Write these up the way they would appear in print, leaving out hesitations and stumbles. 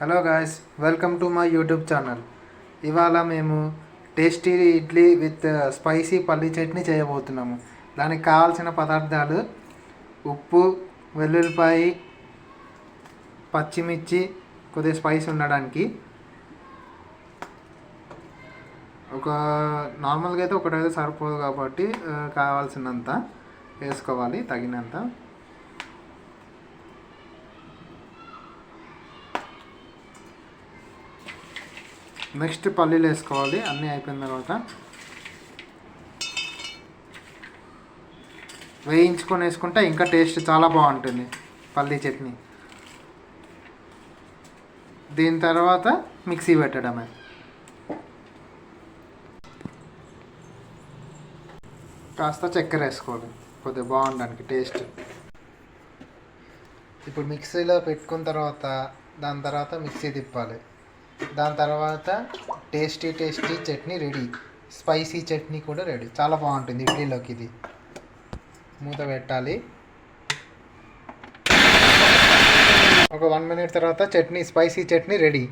Hello guys, welcome to my YouTube channel. ఇవాళ మేము tasty idli with spicy పల్లీ చట్నీ చేయబోతున్నాము. దానికి కావాల్సిన పదార్థాలు ఉప్పు, వెల్లుల్లిపాయ, పచ్చిమిర్చి, కొద్దిగా స్పైస్ ఉండడానికి. ఒక నార్మల్గా అయితే ఒకటైతే సరిపోదు కాబట్టి కావాల్సినంత వేసుకోవాలి, తగినంత. నెక్స్ట్ పల్లీలు వేసుకోవాలి. అన్నీ అయిపోయిన తర్వాత వేయించుకొని వేసుకుంటే ఇంకా టేస్ట్ చాలా బాగుంటుంది పల్లీ చట్నీ. దీని తర్వాత మిక్సీ పెట్టడమే. కాస్త చక్కెర వేసుకోవాలి కొద్దిగా బాగుండడానికి టేస్ట్. ఇప్పుడు మిక్సీలో పెట్టుకున్న తర్వాత దాని తర్వాత మిక్సీ తిప్పాలి. దాని తర్వాత tasty chutney ready. Spicy chutney కూడా రెడీ. చాలా బాగుంటుంది ఇడ్లీలోకి. ఇది మూత పెట్టాలి. ఒక 1 minute తర్వాత స్పైసీ చట్నీ రెడీ.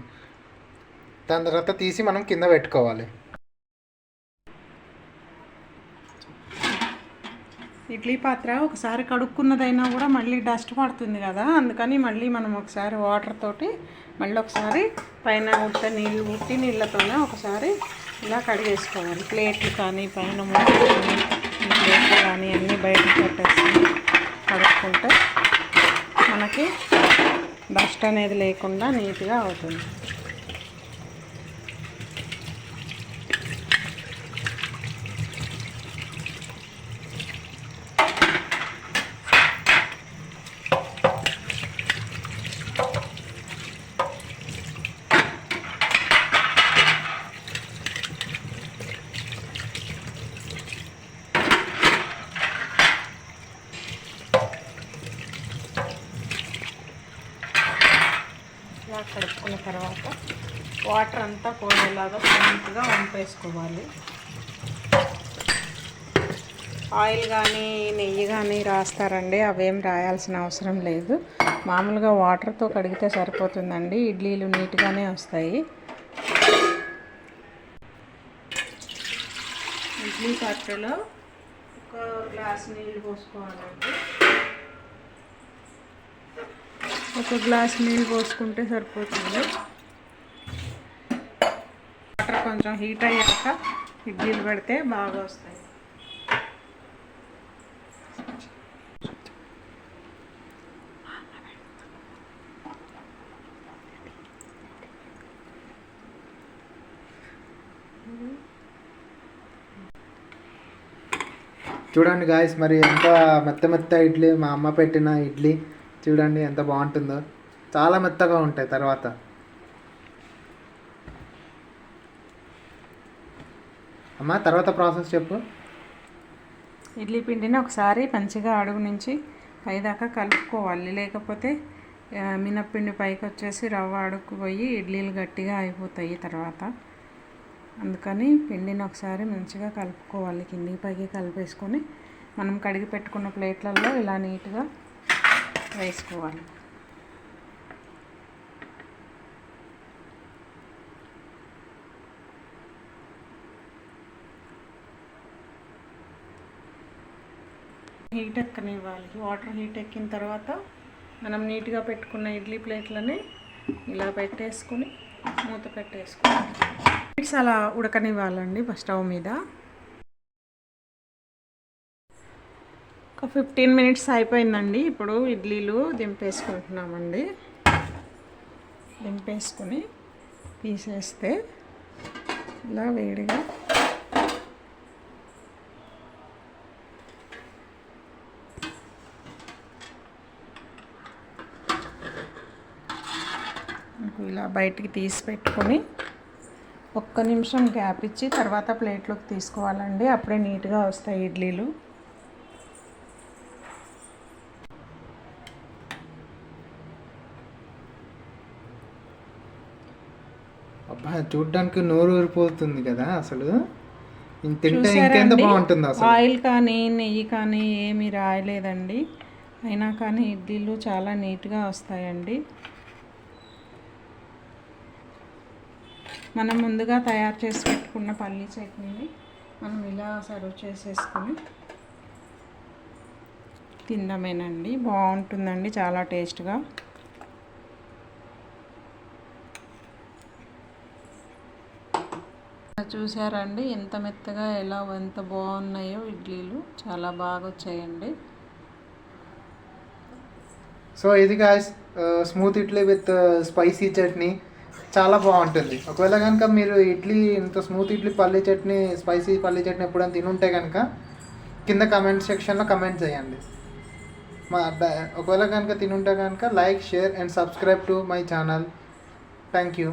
దాని తర్వాత తీసి మనం కింద పెట్టుకోవాలి. ఇడ్లీ పాత్ర ఒకసారి కడుక్కున్నదైనా కూడా మళ్ళీ డస్ట్ పడుతుంది కదా, అందుకని మళ్ళీ మనం ఒకసారి వాటర్ తోటి మళ్ళీ ఒకసారి పైన ఉట్టి నీళ్ళతోనే ఒకసారి ఇలా కడిగేసుకోవాలి. ప్లేట్లు కానీ పైన మూత కానీ ప్లేట్లు కానీ అన్నీ బయటకు పెట్టేసి కడుక్కుంటే మనకి డస్ట్ అనేది లేకుండా నీట్గా అవుతుంది. ఇలా కడుక్కున్న తర్వాత వాటర్ అంతా పోయేలాగా స్మూత్గా వంపేసుకోవాలి. ఆయిల్ కానీ నెయ్యి కానీ రాస్తారండి, అవేం రాయాల్సిన అవసరం లేదు. మామూలుగా వాటర్తో కడిగితే సరిపోతుందండి. ఇడ్లీలు నీట్గానే వస్తాయి. ఇడ్లీ పాత్రలో 1 గ్లాస్ నీళ్ళు పోసుకోవాలండి. 1 గ్లాస్ నీళ్ళు పోసుకుంటే సరిపోతుంది. వాటర్ కొంచెం హీట్ అయ్యాక ఇడ్లీలు పెడితే బాగా వస్తాయి. చూడండి గాయస్, మరి ఎంత మెత్త ఇడ్లీ, మా అమ్మ పెట్టిన ఇడ్లీ చూడండి ఎంత బాగుంటుందో. చాలా మెత్తగా ఉంటాయి. తర్వాత అమ్మ తర్వాత ప్రాసెస్ చెప్పు. ఇడ్లీ పిండిని ఒకసారి మంచిగా అడుగు నుంచి పైదాకా కలుపుకోవాలి, లేకపోతే మినప్పిండి పైకి వచ్చేసి రవ్వ అడుక్కుపోయి ఇడ్లీలు గట్టిగా అయిపోతాయి తర్వాత. అందుకని పిండిని ఒకసారి మంచిగా కలుపుకోవాలి. కిందికి పైకి కలిపేసుకొని మనం కడిగి పెట్టుకున్న ప్లేట్లలో ఇలా నీట్గా వేసుకోవాలి. హీట్ ఎక్కనివ్వాలి. వాటర్ హీట్ ఎక్కిన తర్వాత మనం నీట్గా పెట్టుకున్న ఇడ్లీ ప్లేట్లని ఇలా పెట్టేసుకుని మూత పెట్టేసుకోవాలి. అలా ఉడకనివ్వాలండి స్టవ్ మీద. ఒక 15 minutes అయిపోయిందండి. ఇప్పుడు ఇడ్లీలు దింపేసుకుంటున్నామండి. దింపేసుకుని తీసేస్తే ఇలా వేడిగా ఇలా బయటికి తీసి పెట్టుకొని 1 నిమిషం గ్యాప్ ఇచ్చి తర్వాత ప్లేట్లోకి తీసుకోవాలండి. అప్పుడే నీట్గా వస్తాయి ఇడ్లీలు. అబ్బా, చూడ్డానికి నోరు ఊరిపోతుంది కదా అసలు. తింటే ఇంకెంత బాగుంటుంది అసలు. ఆయిల్ కానీ నెయ్యి కానీ ఏమీ రాయలేదండి, అయినా కానీ ఇడ్లీలు చాలా నీట్గా వస్తాయండి. మనం ముందుగా తయారు చేసి పెట్టుకున్న పల్లీ చట్నీని మనం ఇలా సర్వ్ చేసేసుకొని తినడమేనండి. బాగుంటుందండి, చాలా టేస్ట్గా. చూసారండి ఎంత మెత్తగా ఎంత బాగున్నాయో ఇడ్లీలు, చాలా బాగా వచ్చాయండి. సో ఇది guys smooth idli with spicy chutney చాలా బాగుంటుంది. ఒకవేళ కనుక మీరు ఇడ్లీ ఇంత స్మూత్ ఇడ్లీ పల్లీ చట్నీ స్పైసీ పల్లీ చట్నీ ఎప్పుడైనా తినుంటే కనుక కింద కమెంట్ సెక్షన్లో కమెంట్ చేయండి. ఒకవేళ కనుక తినుంటే కనుక like, share and subscribe to my channel. Thank you.